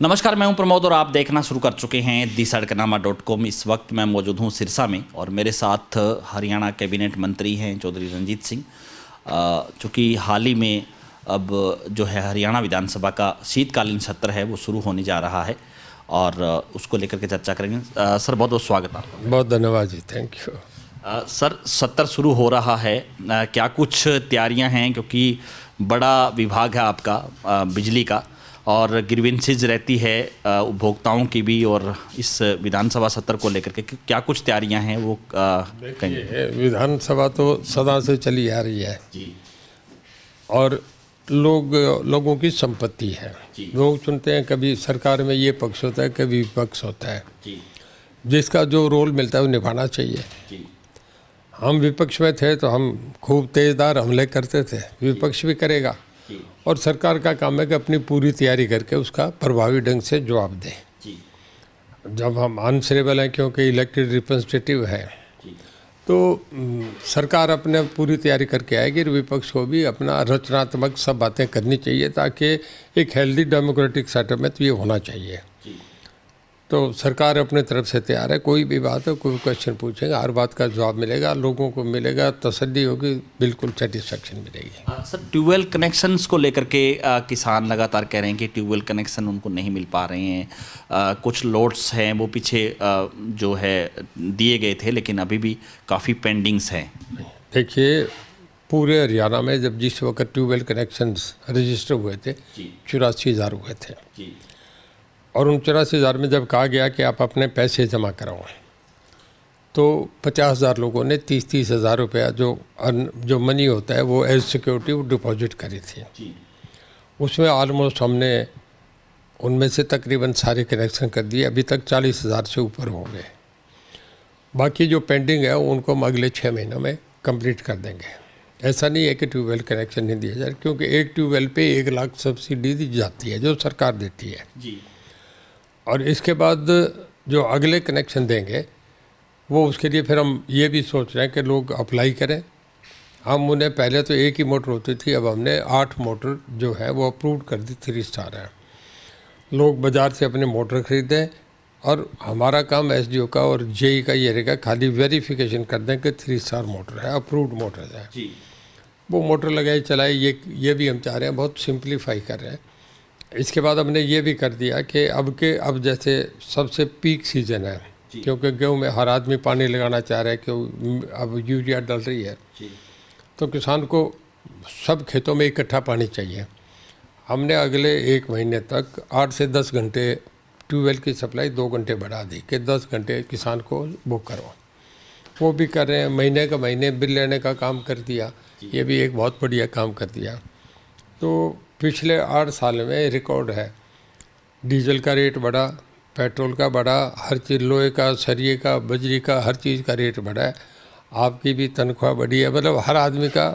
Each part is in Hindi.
नमस्कार, मैं हूं प्रमोद और आप देखना शुरू कर चुके हैं दी-सड़कनामा.com। इस वक्त मैं मौजूद हूं सिरसा में और मेरे साथ हरियाणा कैबिनेट मंत्री हैं चौधरी रणजीत सिंह, चूँकि हाल ही में अब जो है हरियाणा विधानसभा का शीतकालीन सत्र है वो शुरू होने जा रहा है और उसको लेकर के चर्चा करेंगे। सर, बहुत बहुत स्वागत आपका। बहुत धन्यवाद जी, थैंक यू। सर, सत्र शुरू हो रहा है, क्या कुछ तैयारियां हैं? क्योंकि बड़ा विभाग है आपका बिजली का और ग्रीवेंसेज रहती है उपभोक्ताओं की भी, और इस विधानसभा सत्र को लेकर के क्या कुछ तैयारियां हैं वो देखिए, विधानसभा तो सदा से चली आ रही है जी। और लोगों की संपत्ति है। लोग चुनते हैं, कभी सरकार में ये पक्ष होता है, कभी विपक्ष होता है जी। जिसका जो रोल मिलता है वो निभाना चाहिए। जी। हम विपक्ष में थे तो हम खूब तेज़दार हमले करते थे, विपक्ष भी करेगा और सरकार का काम है कि अपनी पूरी तैयारी करके उसका प्रभावी ढंग से जवाब दे। जी। जब हम आंसरेबल हैं क्योंकि इलेक्टेड रिप्रेजेंटेटिव है तो सरकार अपने पूरी तैयारी करके आएगी। विपक्ष को भी अपना रचनात्मक सब बातें करनी चाहिए ताकि एक हेल्दी डेमोक्रेटिक सेटअप में तो ये होना चाहिए। तो सरकार अपने तरफ से तैयार है, कोई भी बात है, कोई क्वेश्चन पूछेगा, हर बात का जवाब मिलेगा, लोगों को मिलेगा, तसल्ली होगी, बिल्कुल सेटिस्फैक्शन मिलेगी। सर, ट्यूबवेल कनेक्शंस को लेकर के किसान लगातार कह रहे हैं कि ट्यूबवेल कनेक्शन उनको नहीं मिल पा रहे हैं। कुछ लोट्स हैं वो पीछे जो है दिए गए थे, लेकिन अभी भी काफ़ी पेंडिंग्स हैं। देखिए, पूरे हरियाणा में जब जिस वक्त ट्यूबवेल कनेक्शंस रजिस्टर हुए थे 84,000 हुए थे और उन 84,000 में जब कहा गया कि आप अपने पैसे जमा कराओ तो 50,000 लोगों ने 30,000 रुपया जो मनी होता है वो एज सिक्योरिटी डिपॉजिट करी थी। उसमें ऑलमोस्ट हमने उनमें से तकरीबन सारे कनेक्शन कर दिए। अभी तक 40,000 से ऊपर हो गए। बाकी जो पेंडिंग है उनको हम अगले 6 महीनों में कंप्लीट कर देंगे। ऐसा नहीं है कि ट्यूबवेल कनेक्शन नहीं दिया जाए, क्योंकि एक ट्यूबवेल पे 1 लाख सब्सिडी दी जाती है जो सरकार देती है जी। और इसके बाद जो अगले कनेक्शन देंगे वो उसके लिए फिर हम ये भी सोच रहे हैं कि लोग अप्लाई करें। हम उन्हें पहले तो एक ही मोटर होती थी, अब हमने 8 मोटर जो है वो अप्रूव कर दी, 3 स्टार है। लोग बाज़ार से अपने मोटर खरीदें और हमारा काम एसडीओ का और जेई का ये रहेगा, खाली वेरिफिकेशन कर दें कि 3 स्टार मोटर है, अप्रूव्ड मोटर है जी। वो मोटर लगाए चलाए। ये भी हम चाह रहे हैं, बहुत सिंप्लीफाई कर रहे हैं। इसके बाद हमने ये भी कर दिया कि अब जैसे सबसे पीक सीज़न है, क्योंकि गेहूँ में हर आदमी पानी लगाना चाह रहा है कि अब यूरिया डल रही है तो किसान को सब खेतों में इकट्ठा पानी चाहिए। हमने अगले 1 महीने तक 8 से 10 घंटे ट्यूबवेल की सप्लाई 2 घंटे बढ़ा दी कि 10 घंटे किसान को बुक करो। वो भी कर रहे हैं, महीने का महीने बिल लेने का काम कर दिया। ये भी एक बहुत बढ़िया काम कर दिया। तो पिछले 8 साल में रिकॉर्ड है, डीजल का रेट बढ़ा, पेट्रोल का बढ़ा, हर चीज़, लोहे का, सरिये का, बजरी का, हर चीज़ का रेट बढ़ा है। आपकी भी तनख्वाह बढ़ी है। मतलब हर आदमी का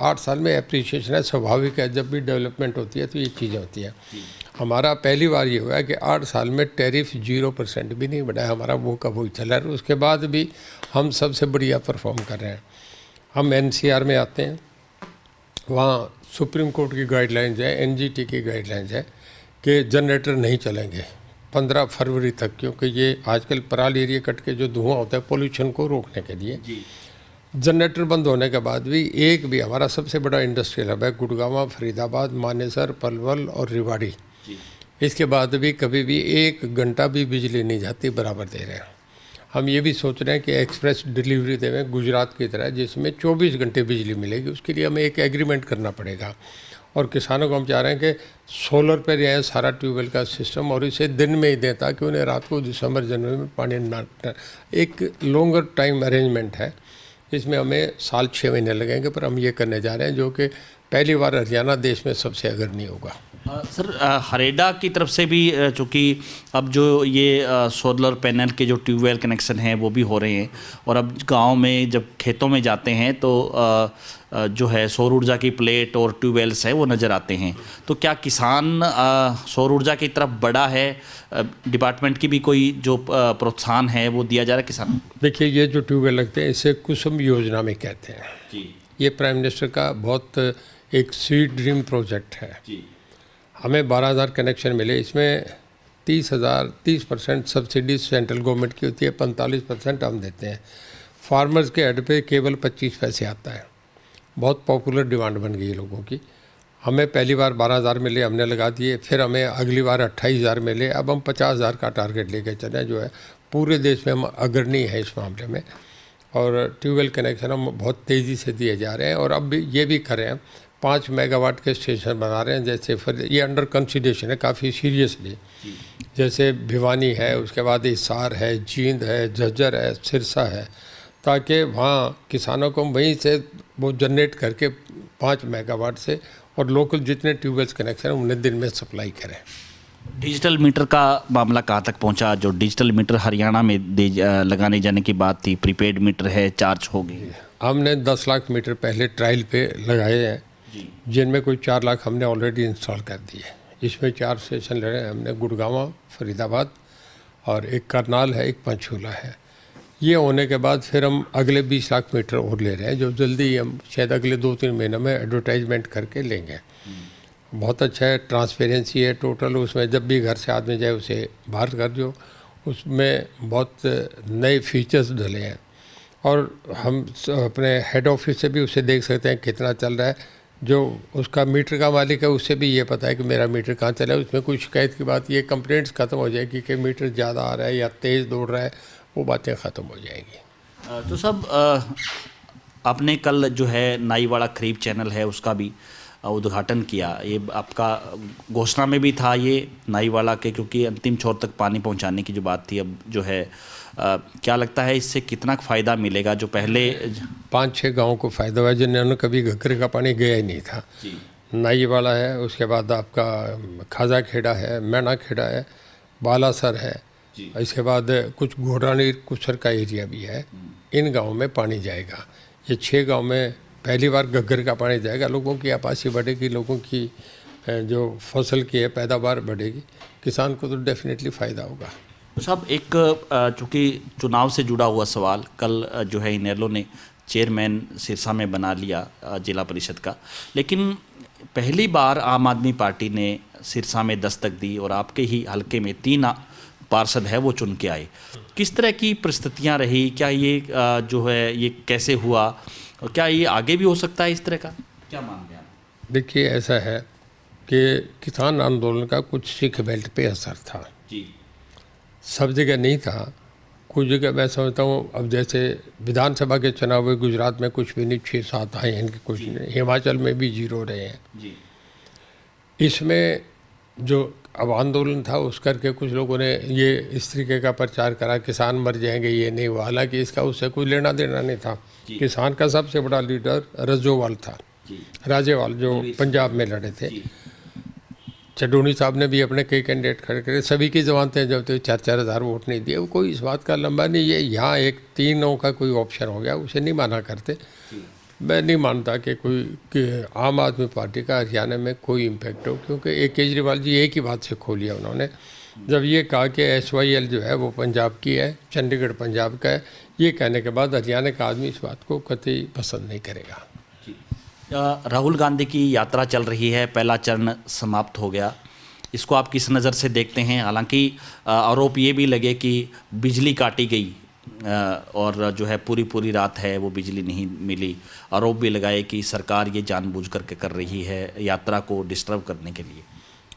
8 साल में एप्रिसिएशन है। स्वाभाविक है, जब भी डेवलपमेंट होती है तो ये चीज़ें होती है। हमारा पहली बार ये हुआ है कि 8 साल में टैरिफ 0% भी नहीं बढ़ा है हमारा, वो का वही चला है। उसके बाद भी हम सबसे बढ़िया परफॉर्म कर रहे हैं। हम एनसीआर में आते हैं, वहाँ सुप्रीम कोर्ट की गाइडलाइंस है, एनजीटी की गाइडलाइंस है कि जनरेटर नहीं चलेंगे 15 फरवरी तक, क्योंकि ये आजकल पराली एरिया कट के जो धुआं होता है पोल्यूशन को रोकने के लिए। जनरेटर बंद होने के बाद भी एक भी, हमारा सबसे बड़ा इंडस्ट्रियल हब है गुड़गांव, फरीदाबाद, मानेसर, पलवल और रेवाड़ी, इसके बाद भी कभी भी 1 घंटा भी बिजली नहीं जाती, बराबर दे रहे हैं। हम ये भी सोच रहे हैं कि एक्सप्रेस डिलीवरी देवें गुजरात की तरह, जिसमें 24 घंटे बिजली मिलेगी। उसके लिए हमें एक एग्रीमेंट करना पड़ेगा और किसानों को हम चाह रहे हैं कि सोलर पर रहें सारा ट्यूबवेल का सिस्टम और इसे दिन में ही दें ताकि उन्हें रात को दिसंबर जनवरी में पानी ना, एक लॉन्गर टाइम अरेंजमेंट है। इसमें हमें साल 6 महीने लगेंगे, पर हम ये करने जा रहे हैं, जो कि पहली बार हरियाणा देश में सबसे अग्रणी होगा। सर, हरेडा की तरफ से भी चूँकि अब जो ये सोलर पैनल के जो ट्यूबवेल कनेक्शन हैं वो भी हो रहे हैं और अब गांव में जब खेतों में जाते हैं तो जो है सौर ऊर्जा की प्लेट और ट्यूबवेल्स है वो नज़र आते हैं। तो क्या किसान सौर ऊर्जा की तरफ बढ़ा है? डिपार्टमेंट की भी कोई जो प्रोत्साहन है वो दिया जा रहा है किसान? देखिए, ये जो ट्यूबवेल लगते हैं इसे कुसुम योजना में कहते हैं जी। ये प्राइम मिनिस्टर का बहुत एक स्वीट ड्रीम प्रोजेक्ट है जी। हमें 12,000 कनेक्शन मिले, इसमें 30% सब्सिडी सेंट्रल गवर्नमेंट की होती है, 45% हम देते हैं। फार्मर्स के हेड पे केवल 25 पैसे आता है। बहुत पॉपुलर डिमांड बन गई है लोगों की। हमें पहली बार 12,000 मिले, हमने लगा दिए, फिर हमें अगली बार 28,000 मिले, अब हम 50,000 का टारगेट लेके चले, जो है पूरे देश में हम अग्रणी है इस मामले में। और ट्यूबवेल कनेक्शन हम बहुत तेज़ी से दिए जा रहे हैं, और अब भी ये भी कर रहे हैं, 5 मेगावाट के स्टेशन बना रहे हैं। जैसे फिर ये अंडर कंसिडरेशन है काफ़ी सीरियसली, जैसे भिवानी है, उसके बाद हिसार है, जींद है, झज्जर है, सिरसा है, ताकि वहाँ किसानों को वहीं से वो जनरेट करके 5 मेगावाट से और लोकल जितने ट्यूबवेल्स कनेक्शन हैं उन्हें दिन में सप्लाई करें। डिजिटल मीटर का मामला कहाँ तक पहुंचा? जो डिजिटल मीटर हरियाणा में लगाने जाने की बात थी, प्रीपेड मीटर है, चार्ज होगी। हमने 10 लाख मीटर पहले ट्रायल पे लगाए हैं, जिनमें कोई 4 लाख हमने ऑलरेडी इंस्टॉल कर दिए। इसमें 4 स्टेशन ले रहे हैं हमने, गुड़गांव, फरीदाबाद, और एक करनाल है, एक पंचकूला है। ये होने के बाद फिर हम अगले 20 लाख मीटर और ले रहे हैं, जो जल्दी ही हम शायद अगले 2-3 महीनों में एडवर्टाइजमेंट करके लेंगे। बहुत अच्छा है, ट्रांसपेरेंसी है टोटल उसमें। जब भी घर से आदमी जाए उसे बाहर कर दो, उसमें बहुत नए फीचर्स डले हैं, और हम अपने हेड ऑफिस से भी उसे देख सकते हैं कितना चल रहा है। जो उसका मीटर का मालिक है उससे भी ये पता है कि मेरा मीटर कहाँ चला है। उसमें कोई शिकायत की बात, ये कंप्लेंट्स ख़त्म हो जाएगी कि मीटर ज़्यादा आ रहा है या तेज़ दौड़ रहा है, वो बातें ख़त्म हो जाएंगी। तो सब आपने कल जो है नाईवाड़ा खरीफ चैनल है उसका भी उद्घाटन किया। ये आपका घोषणा में भी था ये नाईवाड़ा के, क्योंकि अंतिम छोर तक पानी पहुंचाने की जो बात थी, अब जो है क्या लगता है इससे कितना फ़ायदा मिलेगा? जो पहले 5-6 गाँव को फ़ायदा हुआ जिन्होंने कभी घग्गर का पानी गया ही नहीं था। नाईवाड़ा है, उसके बाद आपका खाजा खेड़ा है, मैना खेड़ा है, बालासर है, इसके बाद कुछ घोड़ानी कुसर का एरिया भी है। इन गाँव में पानी जाएगा। ये 6 गाँव में पहली बार घग्गर का पानी जाएगा। लोगों की आबादी बढ़ेगी, लोगों की जो फसल की है पैदावार बढ़ेगी, किसान को तो डेफिनेटली फ़ायदा होगा। तो साहब एक चूँकि चुनाव से जुड़ा हुआ सवाल, कल जो है इनेलो ने चेयरमैन सिरसा में बना लिया जिला परिषद का, लेकिन पहली बार आम आदमी पार्टी ने सिरसा में दस्तक दी और आपके ही हलके में 3 पार्षद है वो चुन के आए। किस तरह की परिस्थितियाँ रही? क्या ये जो है ये कैसे हुआ, और क्या ये आगे भी हो सकता है इस तरह का? क्या मानते हैं आप? देखिए, ऐसा है कि किसान आंदोलन का कुछ सिख बेल्ट पे असर था जी, सब जगह नहीं था। कुछ जगह मैं समझता हूँ, अब जैसे विधानसभा के चुनाव हुए गुजरात में कुछ भी नहीं, 6-7 आए हैं, इनके कुछ नहीं, हिमाचल में भी 0 रहे हैं जी। इसमें जो अब आंदोलन था उस करके कुछ लोगों ने ये इस तरीके का प्रचार करा, किसान मर जाएंगे, ये नहीं हुआ। हालांकि इसका उससे कोई लेना देना नहीं था। किसान का सबसे बड़ा लीडर रजोवाल था, राजेवाल, जो पंजाब में लड़े थे। चडोनी साहब ने भी अपने कई कैंडिडेट खड़े करे, सभी की जमानतें जब तो 4-4 हज़ार वोट नहीं दिए। वो कोई इस बात का लंबा नहीं, ये यहाँ एक 3 का कोई ऑप्शन हो गया, उसे नहीं माना करते। मैं नहीं मानता कि आम आदमी पार्टी का हरियाणा में कोई इम्पैक्ट हो, क्योंकि एक केजरीवाल जी एक ही बात से खो लिया उन्होंने, जब ये कहा कि SYL जो है वो पंजाब की है, चंडीगढ़ पंजाब का है। ये कहने के बाद हरियाणा का आदमी इस बात को कतई पसंद नहीं करेगा। राहुल गांधी की यात्रा चल रही है, पहला चरण समाप्त हो गया, इसको आप किस नज़र से देखते हैं? हालांकि आरोप ये भी लगे कि बिजली काटी गई और जो है पूरी रात है वो बिजली नहीं मिली। आरोप भी लगाए कि सरकार ये जानबूझ करके कर रही है यात्रा को डिस्टर्ब करने के लिए।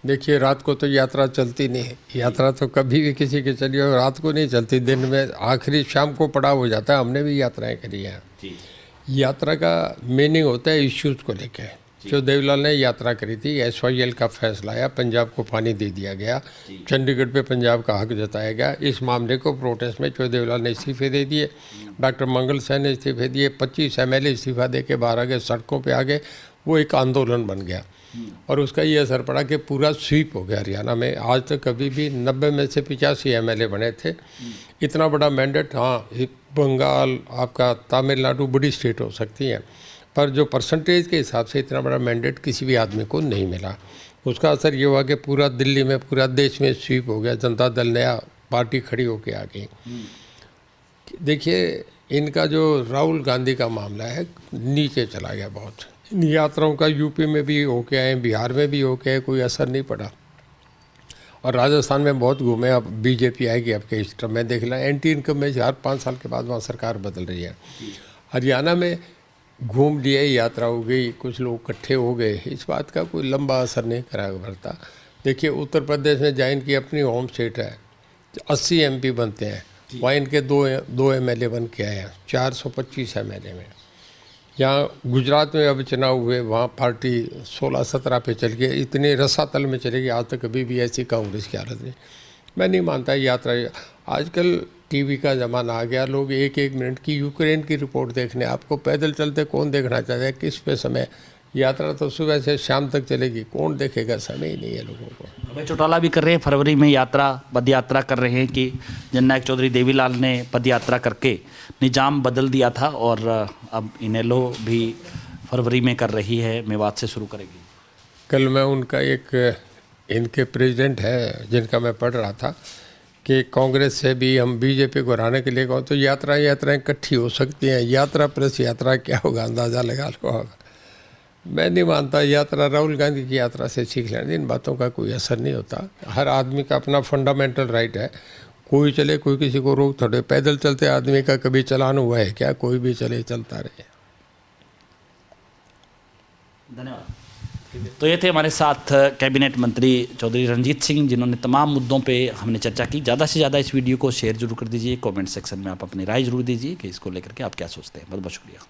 देखिए, रात को तो यात्रा चलती नहीं है। यात्रा तो कभी भी किसी की चली हो, रात को नहीं चलती, दिन में आखिरी शाम को पड़ाव हो जाता है। हमने भी यात्राएं करी हैं। यात्रा का मीनिंग होता है इश्यूज़ को लेके। जो देवीलाल ने यात्रा करी थी, SYL का फैसला आया, पंजाब को पानी दे दिया गया, चंडीगढ़ पे पंजाब का हक जताया गया। इस मामले को प्रोटेस्ट में चो देवीलाल ने इस्तीफे दे दिए, डॉक्टर मंगल सैन ने इस्तीफे दिए, 25 MLA इस्तीफा दे के बाहर आ गए, सड़कों पे आ गए। वो एक आंदोलन बन गया और उसका ये असर पड़ा कि पूरा स्वीप हो गया हरियाणा में। आज तक कभी भी 90 में से 85 MLA बने थे। इतना बड़ा मैंडेट, हाँ बंगाल, आपका तमिलनाडु बड़ी स्टेट हो सकती हैं, पर जो परसेंटेज के हिसाब से इतना बड़ा मैंडेट किसी भी आदमी को नहीं मिला। उसका असर ये हुआ कि पूरा दिल्ली में, पूरा देश में स्वीप हो गया। जनता दल नया पार्टी खड़ी होके आ गई। देखिए, इनका जो राहुल गांधी का मामला है नीचे चला गया बहुत। इन यात्राओं का यूपी में भी होके आए, बिहार में भी होके आए, कोई असर नहीं पड़ा। और राजस्थान में बहुत घूमे, अब बीजेपी आएगी आपके इस टर्म में, देख लें एंटी इनकम में हर 5 साल के बाद वहाँ सरकार बदल रही है। हरियाणा में घूम लिए, यात्रा हो गई, कुछ लोग इकट्ठे हो गए, इस बात का कोई लंबा असर नहीं करा भरता। देखिए उत्तर प्रदेश में जहाँ इनकी अपनी होम स्टेट है, 80 MP बनते हैं, वहाँ इनके दो MLA बन के आए हैं, 425 MLA में। यहाँ गुजरात में अब चुनाव हुए, वहाँ पार्टी 16-17 पे चल गई, इतनी रसातल में चलेगी, आज तक कभी भी ऐसी कांग्रेस की हालत नहीं। मैं नहीं मानता यात्रा, आजकल टीवी का ज़माना आ गया, लोग एक एक मिनट की यूक्रेन की रिपोर्ट देखने, आपको पैदल चलते कौन देखना चाहता है, किस पे समय, यात्रा तो सुबह से शाम तक चलेगी, कौन देखेगा, समय ही नहीं है लोगों को। अभय चौटाला भी कर रहे हैं, फरवरी में यात्रा, पद यात्रा कर रहे हैं कि जननायक चौधरी देवीलाल ने पद यात्रा करके निजाम बदल दिया था, और अब इनेलो भी फरवरी में कर रही है, मेवात से शुरू करेगी। कल मैं उनका एक, इनके प्रेसिडेंट है जिनका मैं पढ़ रहा था कि कांग्रेस से भी हम बीजेपी को हराने के लिए कहो तो यात्राएं इकट्ठी हो सकती हैं, यात्रा प्लस यात्रा क्या होगा, अंदाज़ा लगा लो होगा। मैं नहीं मानता, यात्रा राहुल गांधी की यात्रा से सीख लेना, इन बातों का कोई असर नहीं होता। हर आदमी का अपना फंडामेंटल राइट है, कोई चले, कोई किसी को रोक थोड़े, पैदल चलते आदमी का कभी चलान हुआ है क्या, कोई भी चले, चलता रहे। धन्यवाद। तो ये थे हमारे साथ कैबिनेट मंत्री चौधरी रणजीत सिंह, जिन्होंने तमाम मुद्दों पे हमने चर्चा की। ज़्यादा से ज़्यादा इस वीडियो को शेयर जरूर कर दीजिए, कमेंट सेक्शन में आप अपनी राय जरूर दीजिए कि इसको लेकर के आप क्या सोचते हैं। बहुत बहुत शुक्रिया।